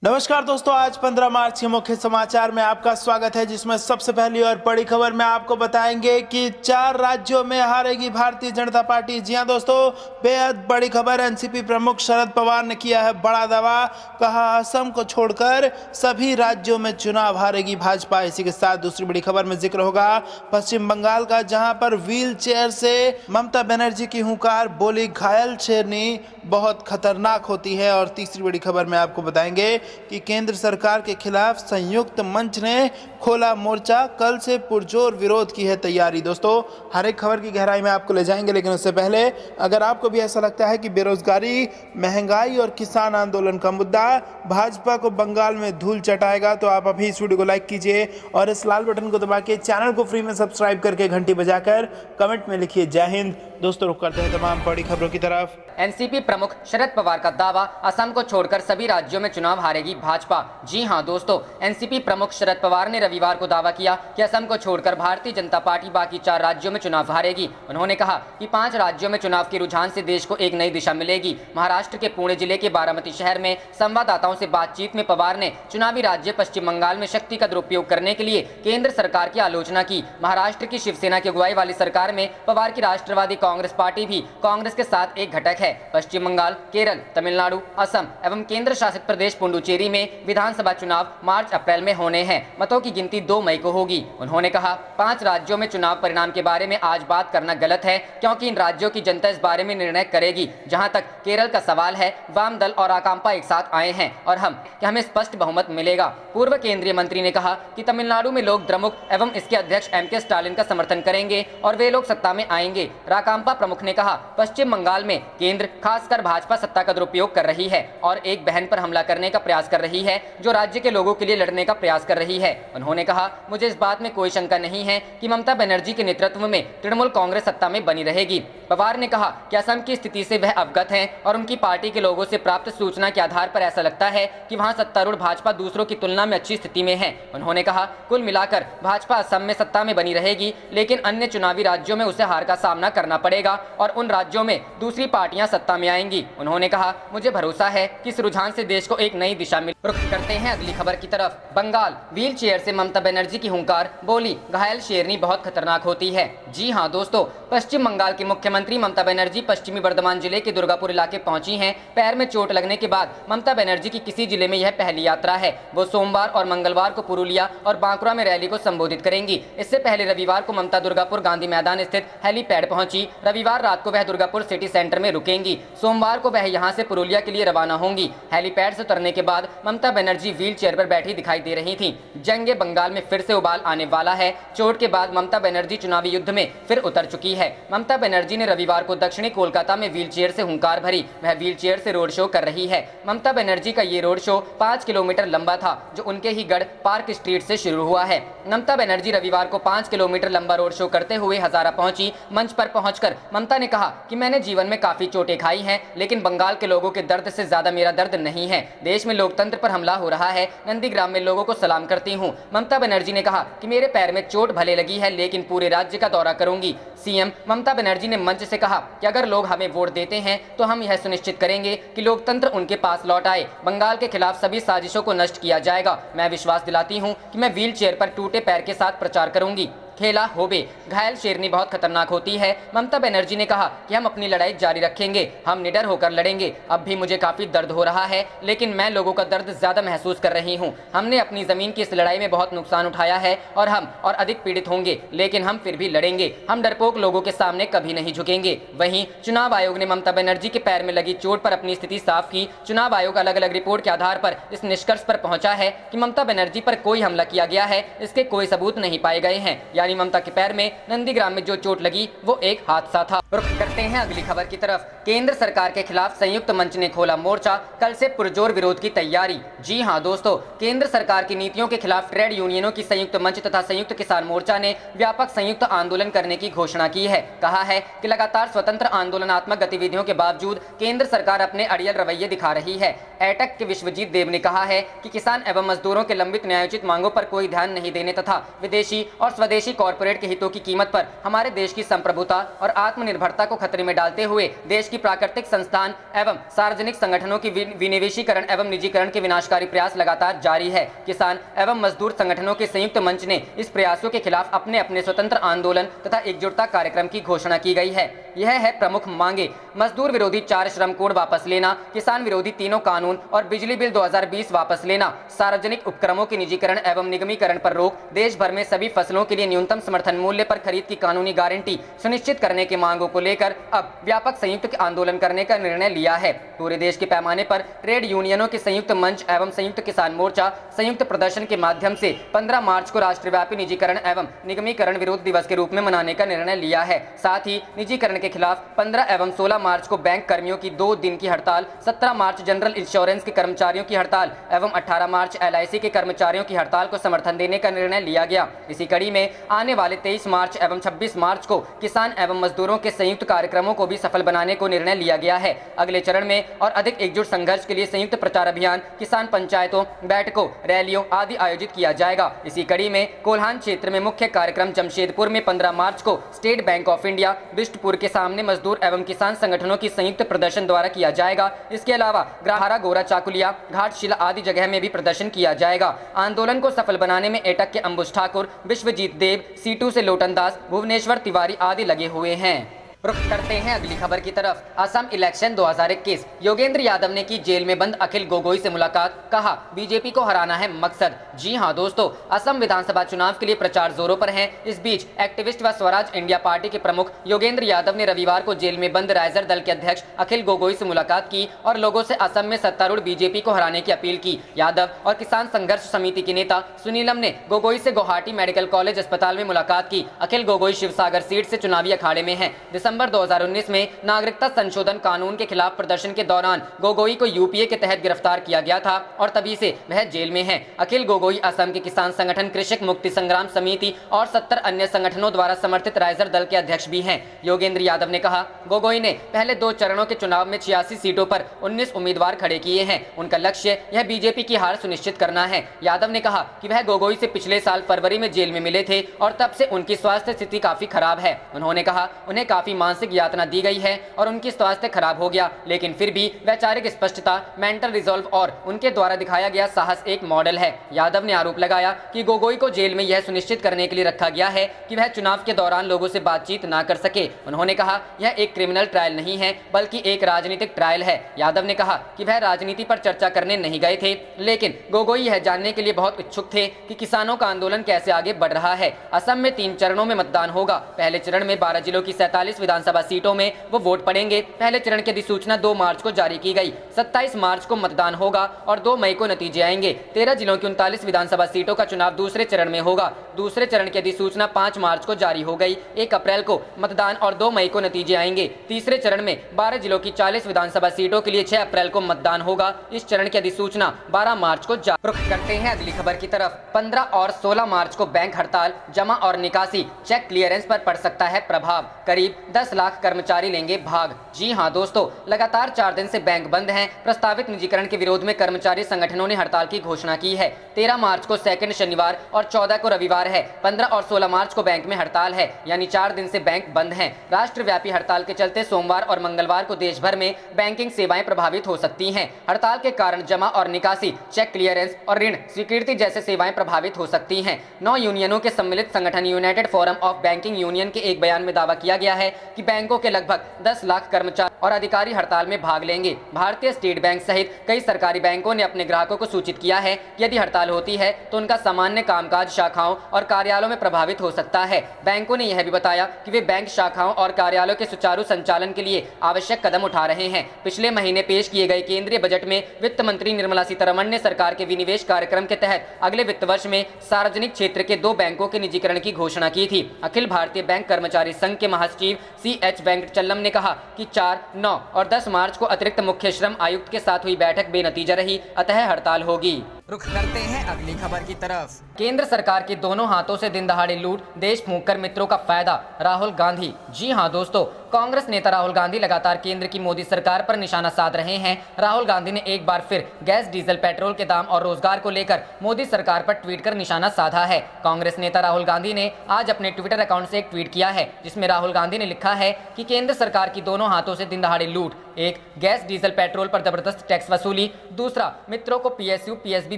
नमस्कार दोस्तों, आज 15 मार्च के मुख्य समाचार में आपका स्वागत है, जिसमें सबसे पहली और बड़ी खबर में आपको बताएंगे कि 4 राज्यों में हारेगी भारतीय जनता पार्टी। जी हां दोस्तों, बेहद बड़ी खबर। एनसीपी प्रमुख शरद पवार ने किया है बड़ा दावा, कहा असम को छोड़कर सभी राज्यों में चुनाव हारेगी भाजपा। इसी के साथ दूसरी बड़ी खबर में जिक्र होगा पश्चिम बंगाल का, जहां पर व्हील चेयर से ममता बनर्जी की हुंकार, बोली घायल शेरनी बहुत खतरनाक होती है। और तीसरी बड़ी खबर में आपको बताएंगे कि केंद्र सरकार के खिलाफ संयुक्त मंच ने खोला मोर्चा, कल से पुरजोर विरोध की है तैयारी। दोस्तों, हर एक खबर की गहराई में आपको ले जाएंगे, लेकिन उससे पहले अगर आपको भी ऐसा लगता है कि बेरोजगारी, महंगाई और किसान आंदोलन का मुद्दा भाजपा को बंगाल में धूल चटाएगा, तो आप अभी इस वीडियो को लाइक कीजिए और इस लाल बटन को दबा के चैनल को फ्री में सब्सक्राइब करके घंटी बजाकर कमेंट में लिखिए जय हिंद। दोस्तों, रुक करते हैं तमाम बड़ी खबरों की तरफ। एनसीपी प्रमुख शरद पवार का दावा, असम को छोड़कर सभी राज्यों में चुनाव हारेगी भाजपा। जी हां दोस्तों, एनसीपी प्रमुख शरद पवार ने रविवार को दावा किया कि असम को छोड़कर भारतीय जनता पार्टी बाकी 4 राज्यों में चुनाव हारेगी। उन्होंने कहा कि 5 राज्यों में चुनाव के रुझान से देश को एक नई दिशा मिलेगी। महाराष्ट्र के पुणे जिले के बारामती शहर में संवाददाताओं से बातचीत में पवार ने चुनावी राज्य पश्चिम बंगाल में शक्ति का दुरुपयोग करने के लिए केंद्र सरकार की आलोचना की। महाराष्ट्र की शिवसेना की अगुवाई वाली सरकार में पवार की राष्ट्रवादी कांग्रेस पार्टी भी कांग्रेस के साथ एक घटक है। पश्चिम बंगाल, केरल, तमिलनाडु, असम एवं केंद्र शासित प्रदेश पुडुचेरी में विधानसभा चुनाव मार्च अप्रैल में होने हैं। मतों की गिनती 2 मई को होगी। उन्होंने कहा, 5 राज्यों में चुनाव परिणाम के बारे में आज बात करना गलत है, क्योंकि इन राज्यों की जनता इस बारे में निर्णय करेगी। जहां तक केरल का सवाल है, वाम दल और आकांपा एक साथ आए हैं और हमें स्पष्ट बहुमत मिलेगा। पूर्व केंद्रीय मंत्री ने कहा कि तमिलनाडु में लोग द्रमुक एवं इसके अध्यक्ष एम.के. स्टालिन का समर्थन करेंगे और वे लोग सत्ता में आएंगे। राकांपा प्रमुख ने कहा, पश्चिम बंगाल में केंद्र खासकर भाजपा सत्ता का दुरुपयोग कर रही है और एक बहन पर हमला करने का प्रयास कर रही है, जो राज्य के लोगों के लिए लड़ने का प्रयास कर रही है। उन्होंने कहा, मुझे इस बात में कोई शंका नहीं है कि ममता बनर्जी के नेतृत्व में तृणमूल कांग्रेस सत्ता में बनी रहेगी। पवार ने कहा कि असम की स्थिति से वह अवगत हैं और उनकी पार्टी के लोगों से प्राप्त सूचना के आधार पर ऐसा लगता है कि वहां सत्तारूढ़ भाजपा दूसरों की तुलना में अच्छी स्थिति में है। उन्होंने कहा, कुल मिलाकर भाजपा असम में सत्ता में बनी रहेगी, लेकिन अन्य चुनावी राज्यों में उसे हार का सामना करना पड़ेगा और उन राज्यों में दूसरी पार्टियां सत्ता में आएंगी। उन्होंने कहा, मुझे भरोसा है कि इस रुझान से देश को एक नई दिशा मिल। रुख करते हैं अगली खबर की तरफ। बंगाल, व्हील चेयर से ममता बनर्जी की हुंकार, बोली घायल शेरनी बहुत खतरनाक होती है। जी हां दोस्तों, पश्चिम बंगाल की मुख्यमंत्री ममता बनर्जी पश्चिमी बर्धमान जिले के दुर्गापुर इलाके पहुंची हैं। पैर में चोट लगने के बाद ममता बनर्जी की किसी जिले में यह पहली यात्रा है। वो सोमवार और मंगलवार को पुरुलिया और बांकुड़ा में रैली को संबोधित करेंगी। इससे पहले रविवार को ममता दुर्गापुर गांधी मैदान स्थित हेलीपैड पहुंची। रविवार रात को वह दुर्गापुर सिटी सेंटर में रुकेंगी। सोमवार को वह यहां से पुरुलिया के लिए रवाना होंगी। हेलीपैड से उतरने के बाद ममता बनर्जी व्हील चेयर पर बैठी दिखाई दे रही थीं। जंग बंगाल में फिर से उबाल आने वाला है। चोट के बाद ममता बनर्जी चुनावी युद्ध में फिर उतर चुकी है। ममता बनर्जी ने रविवार को दक्षिणी कोलकाता में व्हील चेयर से हुंकार भरी। वह व्हील चेयर से रोड शो कर रही है। ममता बनर्जी का ये रोड शो 5 किलोमीटर लंबा था, जो उनके ही गढ़ पार्क स्ट्रीट से शुरू हुआ है। ममता बनर्जी रविवार को 5 किलोमीटर लंबा रोड शो करते हुए हजारा पहुंची। मंच पर पहुंचकर ममता ने कहा कि मैंने जीवन में काफी चोटें खाई हैं, लेकिन बंगाल के लोगों के दर्द से ज्यादा मेरा दर्द नहीं है। देश में लोकतंत्र पर हमला हो रहा है। नंदीग्राम में लोगों को सलाम करती हूं। ममता बनर्जी ने कहा कि मेरे पैर में चोट भले लगी है, लेकिन पूरे राज्य का दौरा करूंगी। सीएम ममता बनर्जी ने मंच से कहा कि अगर लोग हमें वोट देते हैं तो हम यह सुनिश्चित करेंगे कि लोकतंत्र उनके पास लौट आए। बंगाल के खिलाफ सभी साजिशों को नष्ट किया जाएगा। मैं विश्वास दिलाती हूं कि मैं व्हील चेयर पर टूटे पैर के साथ प्रचार करूंगी। खेला होबे, घायल शेरनी बहुत खतरनाक होती है। ममता बनर्जी ने कहा कि हम अपनी लड़ाई जारी रखेंगे, हम निडर होकर लड़ेंगे। अब भी मुझे काफी दर्द हो रहा है, लेकिन मैं लोगों का दर्द ज्यादा महसूस कर रही हूं। हमने अपनी जमीन की इस लड़ाई में बहुत नुकसान उठाया है और हम और अधिक पीड़ित होंगे, लेकिन हम फिर भी लड़ेंगे। हम डरपोक लोगों के सामने कभी नहीं झुकेंगे। वहीं चुनाव आयोग ने ममता बनर्जी के पैर में लगी चोट पर अपनी स्थिति साफ की। चुनाव आयोग अलग अलग रिपोर्ट के आधार पर इस निष्कर्ष पर पहुंचा है कि ममता बनर्जी पर कोई हमला किया गया है, इसके कोई सबूत नहीं पाए गए हैं। यानी ममता के पैर में नंदीग्राम में जो चोट लगी वो एक हादसा था। रुख करते हैं अगली खबर की तरफ। केंद्र सरकार के खिलाफ संयुक्त मंच ने खोला मोर्चा, कल से पुरजोर विरोध की तैयारी। जी हां दोस्तों, केंद्र सरकार की नीतियों के खिलाफ ट्रेड यूनियनों की संयुक्त मंच तथा संयुक्त किसान मोर्चा ने व्यापक संयुक्त आंदोलन करने की घोषणा की है। कहा है कि लगातार स्वतंत्र आंदोलनात्मक गतिविधियों के बावजूद केंद्र सरकार अपने अड़ियल रवैये दिखा रही है। एटक के विश्वजीत देव ने कहा है कि किसान एवं मजदूरों के लंबित न्यायोचित मांगों पर कोई ध्यान नहीं देने तथा विदेशी और स्वदेशी कॉरपोरेट के हितों की कीमत पर हमारे देश की संप्रभुता और आत्मनिर्भरता को खतरे में डालते हुए देश की प्राकृतिक संस्थान एवं सार्वजनिक संगठनों की विनिवेशीकरण एवं निजीकरण के विनाशकारी प्रयास लगातार जारी है। किसान एवं मजदूर संगठनों के संयुक्त मंच ने इस प्रयासों के खिलाफ अपने अपने स्वतंत्र आंदोलन तथा एकजुटता कार्यक्रम की घोषणा की गई है। यह है प्रमुख मांगे: मजदूर विरोधी 4 श्रम कोड वापस लेना, किसान विरोधी तीनों कानून और बिजली बिल 2020 वापस लेना, सार्वजनिक उपक्रमों के निजीकरण एवं निगमीकरण पर रोक, देश भर में सभी फसलों के लिए न्यूनतम समर्थन मूल्य पर खरीद की कानूनी गारंटी सुनिश्चित करने की मांगों को लेकर अब व्यापक संयुक्त आंदोलन करने का निर्णय लिया है। पूरे देश के पैमाने पर ट्रेड यूनियनों के संयुक्त मंच एवं संयुक्त किसान मोर्चा संयुक्त प्रदर्शन के माध्यम से 15 मार्च को राष्ट्रव्यापी निजीकरण एवं निगमीकरण विरोध दिवस के रूप में मनाने का निर्णय लिया है। साथ ही निजीकरण के खिलाफ 15 एवं 16 मार्च को बैंक कर्मियों की 2 दिन की हड़ताल, 17 मार्च जनरल इंश्योरेंस के कर्मचारियों की हड़ताल एवं 18 मार्च LIC के कर्मचारियों की हड़ताल को समर्थन देने का निर्णय लिया गया। इसी कड़ी में आने वाले 23 मार्च एवं 26 मार्च को किसान एवं मजदूरों के संयुक्त कार्यक्रमों को भी सफल बनाने को निर्णय लिया गया है। अगले चरण में और अधिक एकजुट संघर्ष के लिए संयुक्त प्रचार अभियान, किसान पंचायतों, बैठकों, रैलियों आदि आयोजित किया जाएगा। इसी कड़ी में कोल्हान क्षेत्र में मुख्य कार्यक्रम जमशेदपुर में 15 मार्च को स्टेट बैंक ऑफ इंडिया बिष्टपुर के सामने मजदूर एवं किसान संगठनों की संयुक्त प्रदर्शन द्वारा किया जाएगा। इसके अलावा ग्राहरा, गोरा चाकुलिया, घाटशिला आदि जगह में भी प्रदर्शन किया जाएगा। आंदोलन को सफल बनाने में एटक के अंबुज ठाकुर, विश्वजीत देव, C2 से लोटन दास, भुवनेश्वर तिवारी आदि लगे हुए हैं। रुख करते हैं अगली खबर की तरफ। असम इलेक्शन 2021, योगेंद्र यादव ने की जेल में बंद अखिल गोगोई से मुलाकात, कहा बीजेपी को हराना है मकसद। जी हां दोस्तों, असम विधानसभा चुनाव के लिए प्रचार जोरों पर है। इस बीच एक्टिविस्ट व स्वराज इंडिया पार्टी के प्रमुख योगेंद्र यादव ने रविवार को जेल में बंद राइजर दल के अध्यक्ष अखिल गोगोई से मुलाकात की और लोगों से असम में सत्तारूढ़ बीजेपी को हराने की अपील की। यादव और किसान संघर्ष समिति के नेता सुनीलम ने गोगोई से गुवाहाटी मेडिकल कॉलेज अस्पताल में मुलाकात की। अखिल गोगोई शिवसागर सीट से चुनावी अखाड़े में है। दिसंबर 2019 में नागरिकता संशोधन कानून के खिलाफ प्रदर्शन के दौरान गोगोई को UPA के तहत गिरफ्तार किया गया था और तभी से वह जेल में है। अखिल गोगोई असम के किसान संगठन कृषक मुक्ति संग्राम समिति और 70 अन्य संगठनों द्वारा समर्थित राइजर दल के अध्यक्ष भी हैं। योगेंद्र यादव ने कहा, गोगोई ने पहले 2 चरणों के चुनाव में 86 सीटों पर 19 उम्मीदवार खड़े किए हैं। उनका लक्ष्य यह बीजेपी की हार सुनिश्चित करना है। यादव ने कहा कि वह गोगोई से पिछले साल फरवरी में जेल में मिले थे और तब से उनकी स्वास्थ्य स्थिति काफी खराब है। उन्होंने कहा उन्हें काफी मानसिक यातना दी गई है और उनकी स्वास्थ्य खराब हो गया, लेकिन फिर भी वैचारिक स्पष्टता, मेंटल रिजॉल्व और उनके द्वारा दिखाया गया साहस एक मॉडल है। यादव ने आरोप लगाया कि गोगोई को जेल में यह सुनिश्चित करने के लिए रखा गया है कि वह चुनाव के दौरान लोगों से बातचीत न कर सके। उन्होंने कहा यह एक क्रिमिनल ट्रायल नहीं है बल्कि एक राजनीतिक ट्रायल है। यादव ने कहा कि वह राजनीति पर चर्चा करने नहीं गए थे, लेकिन गोगोई यह जानने के लिए बहुत इच्छुक थे कि किसानों का आंदोलन कैसे आगे बढ़ रहा है। असम में 3 चरणों में मतदान होगा। पहले चरण में 12 जिलों की 47 विधानसभा सीटों में वो वोट पड़ेंगे। पहले चरण की अधिसूचना 2 मार्च को जारी की गई। 27 मार्च को मतदान होगा और 2 मई को नतीजे आएंगे। 13 जिलों की 39 विधानसभा सीटों का चुनाव दूसरे चरण में होगा। दूसरे चरण की अधिसूचना 5 मार्च को जारी हो गई। 1 अप्रैल को मतदान और 2 मई को नतीजे आएंगे। तीसरे चरण में 12 जिलों की 40 विधानसभा सीटों के लिए 6 अप्रैल को मतदान होगा। इस चरण की अधिसूचना 12 मार्च को जारी। रुख करते हैं अगली खबर की तरफ। 15 और 16 मार्च को बैंक हड़ताल, जमा और निकासी, चेक क्लियरेंस पर पड़ सकता है प्रभाव। करीब 10 लाख कर्मचारी लेंगे भाग। जी हां दोस्तों, लगातार 4 दिन से बैंक बंद हैं। प्रस्तावित निजीकरण के विरोध में कर्मचारी संगठनों ने हड़ताल की घोषणा की है। 13 मार्च को सेकंड शनिवार और 14 को रविवार है। 15 और 16 मार्च को बैंक में हड़ताल है, यानी 4 दिन से बैंक बंद हैं। राष्ट्रव्यापी हड़ताल के चलते सोमवार और मंगलवार को देश भर में बैंकिंग सेवाएं प्रभावित हो सकती हैं। हड़ताल के कारण जमा और निकासी, चेक क्लियरेंस और ऋण स्वीकृति जैसे सेवाएं प्रभावित हो सकती हैं। 9 यूनियनों के सम्मिलित संगठन United forum of banking union के एक बयान में दावा किया गया है कि बैंकों के लगभग 10 लाख कर्मचारी और अधिकारी हड़ताल में भाग लेंगे। भारतीय स्टेट बैंक सहित कई सरकारी बैंकों ने अपने ग्राहकों को सूचित किया है कि यदि हड़ताल होती है तो उनका सामान्य कामकाज शाखाओं और कार्यालयों में प्रभावित हो सकता है। बैंकों ने यह भी बताया कि वे बैंक शाखाओं और कार्यालयों के सुचारू संचालन के लिए आवश्यक कदम उठा रहे हैं। पिछले महीने पेश किए गए केंद्रीय बजट में वित्त मंत्री निर्मला सीतारमण ने सरकार के विनिवेश कार्यक्रम के तहत अगले वित्त वर्ष में सार्वजनिक क्षेत्र के 2 बैंकों के निजीकरण की घोषणा की थी। अखिल भारतीय बैंक कर्मचारी संघ के महासचिव CH वेंकटचलम ने कहा कि 4 9 और 10 मार्च को अतिरिक्त मुख्य श्रम आयुक्त के साथ हुई बैठक बेनतीजा रही, अतः हड़ताल होगी। रुख करते हैं अगली खबर की तरफ। केंद्र सरकार के दोनों हाथों से दिन दहाड़े लूट, देश फूंककर मित्रों का फायदा, राहुल गांधी। जी हां दोस्तों, कांग्रेस नेता राहुल गांधी लगातार केंद्र की मोदी सरकार पर निशाना साध रहे हैं। राहुल गांधी ने एक बार फिर गैस, डीजल, पेट्रोल के दाम और रोजगार को लेकर मोदी सरकार पर ट्वीट कर निशाना साधा है। कांग्रेस नेता राहुल गांधी ने आज अपने ट्विटर अकाउंट से एक ट्वीट किया है, जिसमें राहुल गांधी ने लिखा है कि केंद्र सरकार की दोनों हाथों से दिन दहाड़े लूट, एक गैस, डीजल, पेट्रोल पर जबरदस्त टैक्स वसूली, दूसरा मित्रों को पीएसयू, पीएसबी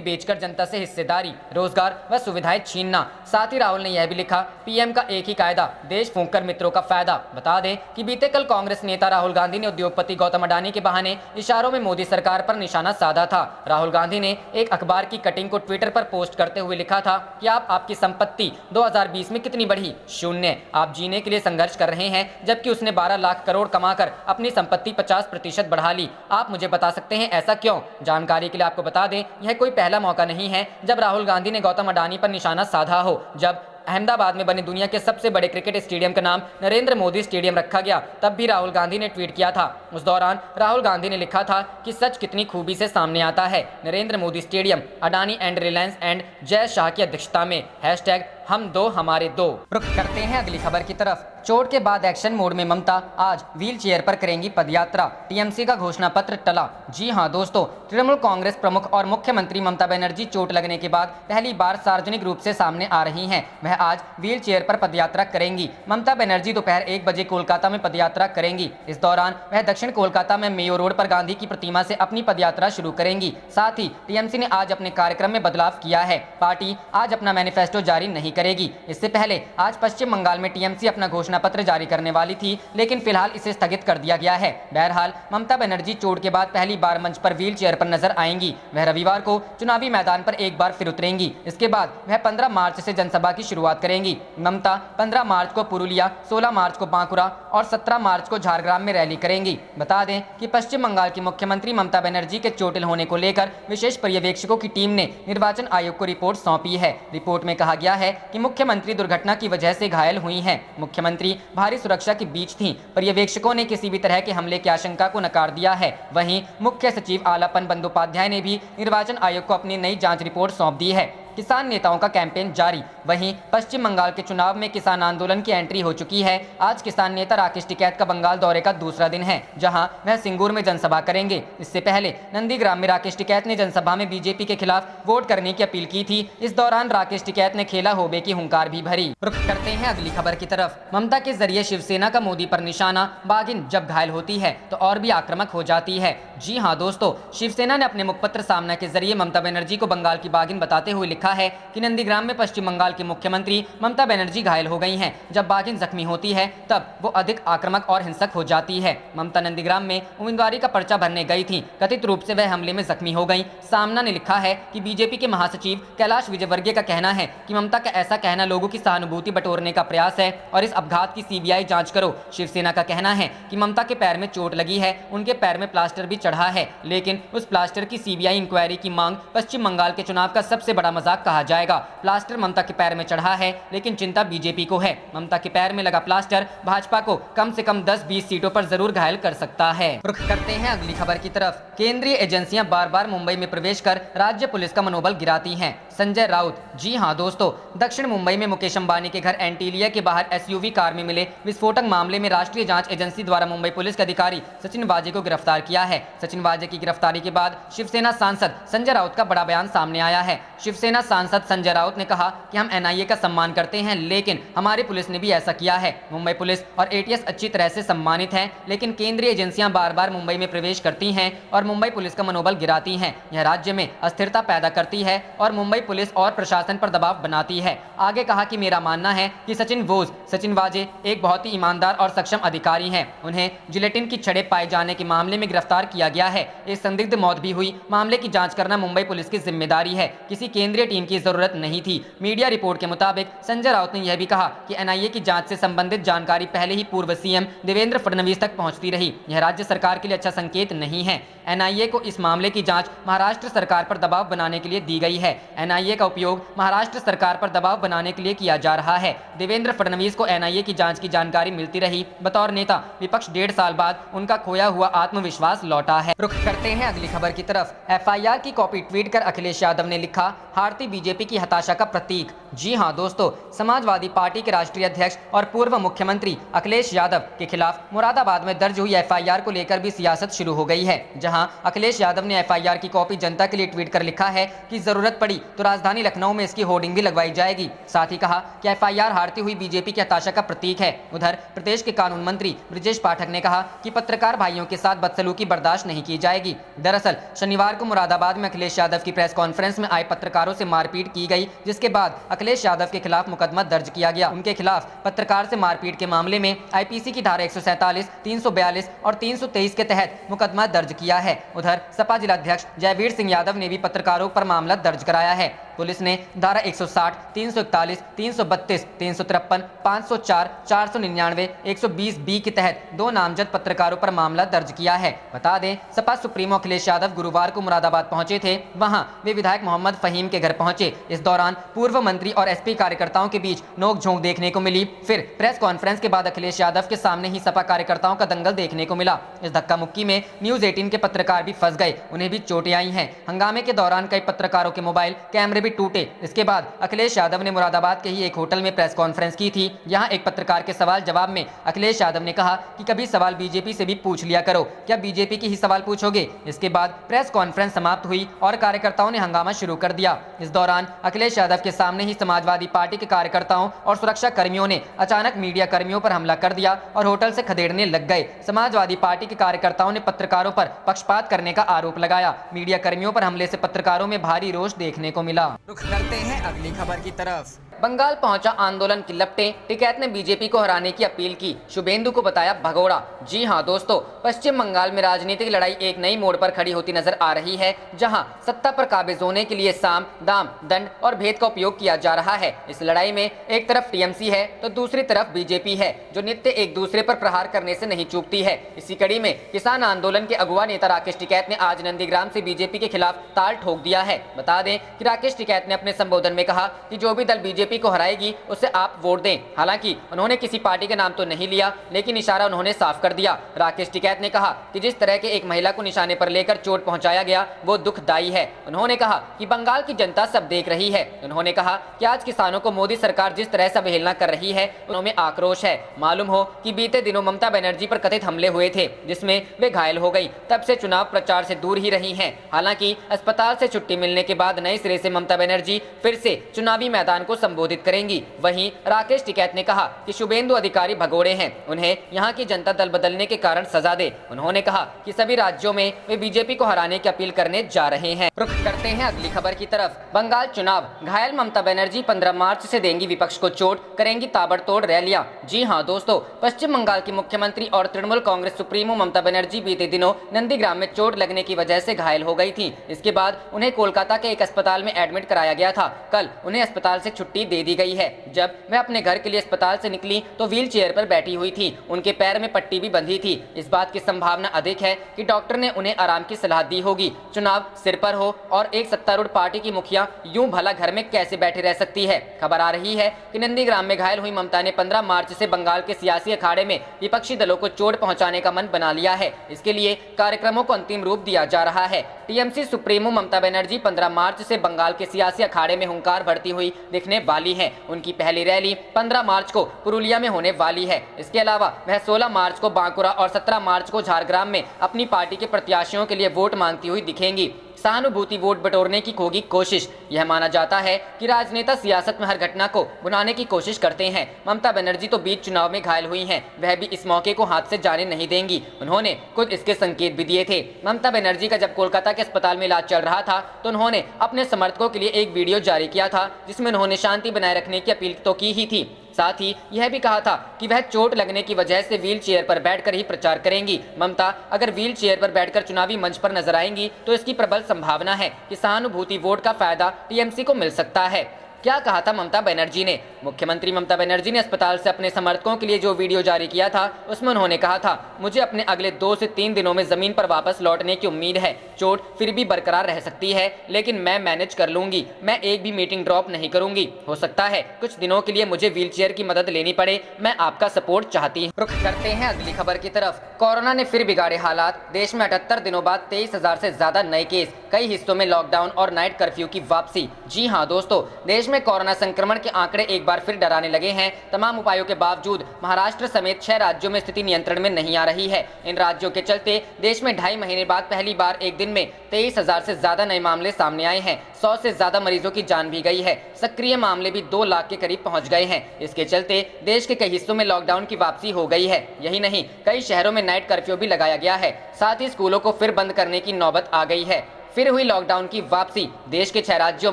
बेचकर जनता से हिस्सेदारी, रोजगार व सुविधाएं छीनना। साथ ही राहुल ने यह भी लिखा, पीएम का एक ही कायदा, देश फूंककर मित्रों का फायदा। बता दें कि बीते कल कांग्रेस नेता राहुल गांधी ने उद्योगपति गौतम अडानी के बहाने इशारों में मोदी सरकार पर निशाना साधा था। राहुल गांधी ने एक अखबार की कटिंग को ट्विटर पर पोस्ट करते हुए लिखा था कि आपकी संपत्ति 2020 में कितनी बढ़ी? शून्य। आप जीने के लिए संघर्ष कर रहे हैं, जबकि उसने 12 लाख करोड़ कमाकर अपनी संपत्ति 50% बढ़ा ली। आप मुझे बता सकते हैं ऐसा क्यों? जानकारी के लिए आपको बता दें, यह कोई पहला मौका नहीं है जब राहुल गांधी ने गौतम अडानी पर निशाना साधा हो। जब अहमदाबाद में बने दुनिया के सबसे बड़े क्रिकेट स्टेडियम का नाम नरेंद्र मोदी स्टेडियम रखा गया, तब भी राहुल गांधी ने ट्वीट किया था। उस दौरान राहुल गांधी ने लिखा था कि सच कितनी खूबी से सामने आता है। Narendra Modi stadium, Adani and Reliance and Jay Shah की अध्यक्षता में, हैशटैग हम दो हमारे दो। रुख करते हैं अगली खबर की तरफ। चोट के बाद एक्शन मोड में ममता आज व्हील चेयर पर करेंगी पदयात्रा, टीएमसी का घोषणा पत्र टला। जी हां दोस्तों, तृणमूल कांग्रेस प्रमुख और मुख्यमंत्री ममता बनर्जी चोट लगने के बाद पहली बार सार्वजनिक रूप से सामने आ रही हैं। वह आज व्हील चेयर पर पदयात्रा करेंगी। ममता बनर्जी दोपहर 1 बजे कोलकाता में पदयात्रा करेंगी। इस दौरान वह दक्षिण कोलकाता में मेयो रोड पर गांधी की प्रतिमा से अपनी पदयात्रा शुरू करेंगी। साथ ही टीएमसी ने आज अपने कार्यक्रम में बदलाव किया है। पार्टी आज अपना मैनिफेस्टो जारी नहीं करेगी। इससे पहले आज पश्चिम बंगाल में टीएमसी अपना घोषणा पत्र जारी करने वाली थी, लेकिन फिलहाल इसे स्थगित कर दिया गया है। बहरहाल ममता बनर्जी चोट के बाद पहली बार मंच पर व्हील चेयर पर नजर आएंगी। वह रविवार को चुनावी मैदान पर एक बार फिर उतरेंगी। इसके बाद वह 15 मार्च से जनसभा की शुरुआत करेंगी। ममता 15 मार्च को पुरुलिया, 16 मार्च को बांकुरा और 17 मार्च को झारग्राम में रैली करेंगी। बता दें कि पश्चिम बंगाल की मुख्यमंत्री ममता बनर्जी के चोटिल होने को लेकर विशेष पर्यवेक्षकों की टीम ने निर्वाचन आयोग को रिपोर्ट सौंपी है। रिपोर्ट में कहा गया है कि मुख्यमंत्री दुर्घटना की वजह से घायल हुई हैं। मुख्यमंत्री भारी सुरक्षा के बीच थीं। पर्यवेक्षकों ने किसी भी तरह के हमले की आशंका को नकार दिया है। वहीं मुख्य सचिव आलापन बंदोपाध्याय ने भी निर्वाचन आयोग को अपनी नई जांच रिपोर्ट सौंप दी है। किसान नेताओं का कैंपेन जारी। वहीं पश्चिम बंगाल के चुनाव में किसान आंदोलन की एंट्री हो चुकी है। आज किसान नेता राकेश टिकैत का बंगाल दौरे का दूसरा दिन है, जहां वह सिंगूर में जनसभा करेंगे। इससे पहले नंदीग्राम में राकेश टिकैत ने जनसभा में बीजेपी के खिलाफ वोट करने की अपील की थी। इस दौरान राकेश टिकैत ने खेला होबे की हुंकार भी भरी। रुख करते हैं अगली खबर की तरफ। ममता के जरिए शिवसेना का मोदी पर निशाना। बागिन जब घायल होती है तो और भी आक्रामक हो जाती है। जी हां दोस्तों, शिवसेना ने अपने मुखपत्र सामना के जरिए ममता बनर्जी को बंगाल की बागिन बताते हुए लिखा है कि नंदीग्राम में पश्चिम बंगाल की मुख्यमंत्री ममता बनर्जी घायल हो गई हैं। जब बागिन जख्मी होती है तब वो अधिक आक्रामक और हिंसक हो जाती है। ममता नंदीग्राम में उम्मीदवारी का पर्चा भरने गई थी। कथित रूप से वह हमले में जख्मी हो गई। सामना ने लिखा है कि बीजेपी के महासचिव कैलाश विजयवर्गीय का कहना है कि ममता का ऐसा कहना लोगों की सहानुभूति बटोरने का प्रयास है और इस अपघात की सीबीआई जांच करो। शिवसेना का कहना है कि ममता के पैर में चोट लगी है, उनके पैर में प्लास्टर भी चढ़ा है, लेकिन उस प्लास्टर की सीबीआई इंक्वायरी की मांग पश्चिम बंगाल के चुनाव का सबसे बड़ा मजाक कहा जाएगा। प्लास्टर ममता के पैर में चढ़ा है, लेकिन चिंता बीजेपी को है। ममता के पैर में लगा प्लास्टर भाजपा को कम से कम 10-20 सीटों पर जरूर घायल कर सकता है। रुख करते हैं अगली खबर की तरफ। केंद्रीय एजेंसियां बार बार मुंबई में प्रवेश कर राज्य पुलिस का मनोबल गिराती हैं। संजय राउत। जी हां दोस्तों, दक्षिण मुंबई में मुकेश अंबानी के घर एंटीलिया के बाहर एसयूवी कार में मिले विस्फोटक मामले में राष्ट्रीय जांच एजेंसी द्वारा मुंबई पुलिस के अधिकारी सचिन वाजे को गिरफ्तार किया है। सचिन वाजे की गिरफ्तारी के बाद शिवसेना सांसद संजय राउत का बड़ा बयान सामने आया है। शिवसेना सांसद संजय राउत ने कहा कि हम एनआईए का सम्मान करते हैं, लेकिन हमारी पुलिस ने भी ऐसा किया है। मुंबई पुलिस और एटीएस अच्छी तरह से सम्मानित हैं, लेकिन केंद्रीय एजेंसियां बार बार मुंबई में प्रवेश करती हैं और मुंबई पुलिस का मनोबल गिराती हैं। यह राज्य में अस्थिरता पैदा करती है और मुंबई पुलिस और प्रशासन पर दबाव बनाती है। आगे कहा कि मेरा मानना है कि सचिन वाजे एक बहुत ही ईमानदार और सक्षम अधिकारी हैं। उन्हें जिलेटिन की छड़ें पाए जाने के मामले में गिरफ्तार किया गया है। एक संदिग्ध मौत भी हुई। मामले की जांच करना मुंबई पुलिस की जिम्मेदारी है। किसी केंद्रीय टीम की जरूरत नहीं थी। मीडिया रिपोर्ट के मुताबिक संजय राउत ने यह भी कहा कि एनआईए की जांच से संबंधित जानकारी पहले ही पूर्व सीएम देवेंद्र फडणवीस तक पहुंचती रही। यह राज्य सरकार के लिए अच्छा संकेत नहीं है। एनआईए को इस मामले की जांच महाराष्ट्र सरकार पर दबाव बनाने के लिए दी गई है। एनआईए का उपयोग महाराष्ट्र सरकार पर दबाव बनाने के लिए किया जा रहा है। देवेंद्र फडणवीस को एनआईए की जांच की जानकारी मिलती रही। बतौर नेता विपक्ष 1.5 साल बाद उनका खोया हुआ आत्मविश्वास लौटा है। रुख करते हैं अगली खबर की तरफ। एफआईआर की कॉपी ट्वीट कर अखिलेश यादव ने लिखा, हारती बीजेपी की हताशा का प्रतीक। जी हां दोस्तों, समाजवादी पार्टी के राष्ट्रीय अध्यक्ष और पूर्व मुख्यमंत्री अखिलेश यादव के खिलाफ मुरादाबाद में दर्ज हुई एफआईआर को लेकर भी सियासत शुरू हो गई है। जहां अखिलेश यादव ने एफआईआर की कॉपी जनता के लिए ट्वीट कर लिखा है कि जरूरत पड़ी तो राजधानी लखनऊ में इसकी होर्डिंग भी लगवाई जाएगी। साथ ही कहा कि एफआईआर हारती हुई बीजेपी की हताशा का प्रतीक है। उधर प्रदेश के कानून मंत्री ब्रजेश पाठक ने कहा कि पत्रकार भाइयों के साथ बदसलूकी बर्दाश्त नहीं की जाएगी। दरअसल शनिवार को मुरादाबाद में अखिलेश यादव की प्रेस कॉन्फ्रेंस में आए पत्रकारों से मारपीट की गई, जिसके बाद अखिलेश यादव के खिलाफ मुकदमा दर्ज किया गया। उनके खिलाफ पत्रकार से मारपीट के मामले में आईपीसी की धारा 147, 342 और 323 के तहत मुकदमा दर्ज किया है। उधर सपा जिलाध्यक्ष जयवीर सिंह यादव ने भी पत्रकारों पर मामला दर्ज कराया है। पुलिस ने धारा 160, 341, 332, 353, 504, 499, 120 बी के तहत 2 नामजद पत्रकारों पर मामला दर्ज किया है। बता दें, सपा सुप्रीमो अखिलेश यादव गुरुवार को मुरादाबाद पहुंचे थे। वहां वे विधायक मोहम्मद फहीम के घर पहुंचे। इस दौरान पूर्व मंत्री और एसपी कार्यकर्ताओं के बीच नोकझोंक देखने को मिली। फिर प्रेस कॉन्फ्रेंस के बाद अखिलेश यादव के सामने ही सपा कार्यकर्ताओं का दंगल देखने को मिला। इस धक्का मुक्की में न्यूज 18 के पत्रकार भी फंस गए, उन्हें भी चोटें आई हैं। हंगामे के दौरान कई पत्रकारों के मोबाइल कैमरे भी टूटे। इसके बाद अखिलेश यादव ने मुरादाबाद के ही एक होटल में प्रेस कॉन्फ्रेंस की थी। यहां एक पत्रकार के सवाल जवाब में अखिलेश यादव ने कहा कि कभी सवाल बीजेपी से भी पूछ लिया करो, क्या बीजेपी की ही सवाल पूछोगे। इसके बाद प्रेस कॉन्फ्रेंस समाप्त हुई और कार्यकर्ताओं ने हंगामा शुरू कर दिया। इस दौरान अखिलेश यादव के सामने ही समाजवादी पार्टी के कार्यकर्ताओं और सुरक्षा कर्मियों ने अचानक मीडिया कर्मियों पर हमला कर दिया और होटल से खदेड़ने लग गए। समाजवादी पार्टी के कार्यकर्ताओं ने पत्रकारों पर पक्षपात करने का आरोप लगाया। मीडिया कर्मियों पर हमले से पत्रकारों में भारी रोष देखने को मिला। रुख करते हैं अगली खबर की तरफ। बंगाल पहुंचा आंदोलन की लपटें, टिकैत ने बीजेपी को हराने की अपील की, शुभेंदु को बताया भगोड़ा। जी हां दोस्तों, पश्चिम बंगाल में राजनीतिक लड़ाई एक नई मोड़ पर खड़ी होती नजर आ रही है, जहां सत्ता पर काबिज होने के लिए साम, दाम, दंड और भेद का उपयोग किया जा रहा है। इस लड़ाई में एक तरफ टीएमसी है तो दूसरी तरफ बीजेपी है, जो नित्य एक दूसरे पर प्रहार करने से नहीं चूकती है। इसी कड़ी में किसान आंदोलन के अगुवा नेता राकेश टिकैत ने आज नंदीग्राम से बीजेपी के खिलाफ ताल ठोक दिया है। बता दें कि राकेश टिकैत ने अपने संबोधन में कहा कि जो भी दल बीजेपी को हराएगी उसे आप वोट दें। हालांकि उन्होंने किसी पार्टी का नाम तो नहीं लिया, लेकिन इशारा उन्होंने साफ कर दिया। राकेश टिकैत ने कहा कि जिस तरह के एक महिला को निशाने पर लेकर चोट पहुंचाया गया वो दुखदायी है। उन्होंने कहा कि बंगाल की जनता सब देख रही है। उन्होंने कहा कि आज किसानों को मोदी सरकार जिस तरह से अवहेलना कर रही है उनमें आक्रोश है। मालूम हो कि बीते दिनों ममता बनर्जी पर कथित हमले हुए थे, जिसमें वे घायल हो गई। तब से चुनाव प्रचार से दूर ही रही हैं। हालांकि अस्पताल से छुट्टी मिलने के बाद नए सिरे से ममता बनर्जी फिर से चुनावी मैदान को संबोधित करेंगी। वहीं राकेश टिकैत ने कहा कि शुभेंदु अधिकारी भगोड़े हैं, उन्हें यहाँ की जनता दल बदलने के कारण सजा दे। उन्होंने कहा कि सभी राज्यों में वे बीजेपी को हराने की अपील करने जा रहे हैं। रुख करते हैं अगली खबर की तरफ। बंगाल चुनाव, घायल ममता बनर्जी 15 मार्च से देंगी विपक्ष को चोट, करेंगी ताबड़तोड़ रैलियां। जी हां दोस्तों, पश्चिम बंगाल की मुख्यमंत्री और तृणमूल कांग्रेस सुप्रीमो ममता बनर्जी बीते दिनों नंदीग्राम में चोट लगने की वजह से घायल हो गई थी। इसके बाद उन्हें कोलकाता के एक अस्पताल में एडमिट कराया गया था। कल उन्हें अस्पताल से छुट्टी दे दी गई है। जब वह अपने घर के लिए अस्पताल से निकली तो व्हील चेयर पर बैठी हुई थी। उनके पैर में पट्टी भी बंधी थी। इस बात की संभावना अधिक है कि डॉक्टर ने उन्हें आराम की सलाह दी होगी। चुनाव सिर पर हो और एक सत्तारूढ़ पार्टी की मुखिया यूं भला घर में कैसे बैठी रह सकती है। खबर आ रही है कि नंदीग्राम में घायल हुई ममता ने 15 मार्च से बंगाल के सियासी अखाड़े में विपक्षी दलों को चोट पहुंचाने का मन बना लिया है। इसके लिए कार्यक्रमों को अंतिम रूप दिया जा रहा है। टीएमसी सुप्रीमो ममता बनर्जी 15 मार्च से बंगाल के सियासी अखाड़े में हुंकार भरती हुई दिखने वाली है। उनकी पहली रैली 15 मार्च को पुरुलिया में होने वाली है। इसके अलावा वह 16 मार्च को बांकुरा और 17 मार्च को झारग्राम में अपनी पार्टी के प्रत्याशियों के लिए वोट मांगती हुई दिखेंगी। सहानुभूति वोट बटोरने की होगी कोशिश। यह माना जाता है कि राजनेता सियासत में हर घटना को भुनाने की कोशिश करते हैं। ममता बनर्जी तो बीच चुनाव में घायल हुई हैं, वह भी इस मौके को हाथ से जाने नहीं देंगी। उन्होंने खुद इसके संकेत भी दिए थे। ममता बनर्जी का जब कोलकाता के अस्पताल में इलाज चल रहा था तो उन्होंने अपने समर्थकों के लिए एक वीडियो जारी किया था, जिसमें उन्होंने शांति बनाए रखने की अपील तो की ही थी, साथ ही यह भी कहा था कि वह चोट लगने की वजह से व्हील चेयर पर बैठकर ही प्रचार करेंगी। ममता अगर व्हील चेयर पर बैठकर चुनावी मंच पर नजर आएंगी तो इसकी प्रबल संभावना है कि सहानुभूति वोट का फायदा टीएमसी को मिल सकता है। क्या कहा था ममता बनर्जी ने? मुख्यमंत्री ममता बनर्जी ने अस्पताल से अपने समर्थकों के लिए जो वीडियो जारी किया था उसमें उन्होंने कहा था, मुझे अपने अगले 2 से 3 दिनों में जमीन पर वापस लौटने की उम्मीद है। चोट फिर भी बरकरार रह सकती है लेकिन मैं मैनेज कर लूंगी। मैं एक भी मीटिंग ड्रॉप नहीं करूंगी। हो सकता है कुछ दिनों के लिए मुझे व्हीलचेयर की मदद लेनी पड़े। मैं आपका सपोर्ट चाहती हूँ। रुख करते हैं अगली खबर की तरफ। कोरोना ने फिर बिगाड़े हालात। देश में 78 दिनों बाद 23,000 से ज्यादा नए केस। कई हिस्सों में लॉकडाउन और नाइट कर्फ्यू की वापसी। जी हाँ दोस्तों, देश में कोरोना संक्रमण के आंकड़े एक बार फिर डराने लगे हैं। तमाम उपायों के बावजूद महाराष्ट्र समेत 6 राज्यों में स्थिति नियंत्रण में नहीं आ रही है। इन राज्यों के चलते देश में 2.5 महीने बाद पहली बार एक दिन में 23,000 से ज्यादा नए मामले सामने आए हैं। 100 से ज्यादा मरीजों की जान भी गई है। सक्रिय मामले भी 2 लाख के करीब पहुंच गए हैं। इसके चलते देश के कई हिस्सों में लॉकडाउन की वापसी हो गई है। यही नहीं, कई शहरों में नाइट कर्फ्यू भी लगाया गया है। साथ ही स्कूलों को फिर बंद करने की नौबत आ गई है। फिर हुई लॉकडाउन की वापसी। देश के 6 राज्यों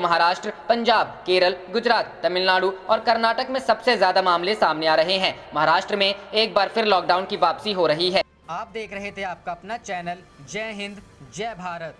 महाराष्ट्र, पंजाब, केरल, गुजरात, तमिलनाडु और कर्नाटक में सबसे ज्यादा मामले सामने आ रहे हैं। महाराष्ट्र में एक बार फिर लॉकडाउन की वापसी हो रही है। आप देख रहे थे आपका अपना चैनल जय हिंद जय भारत।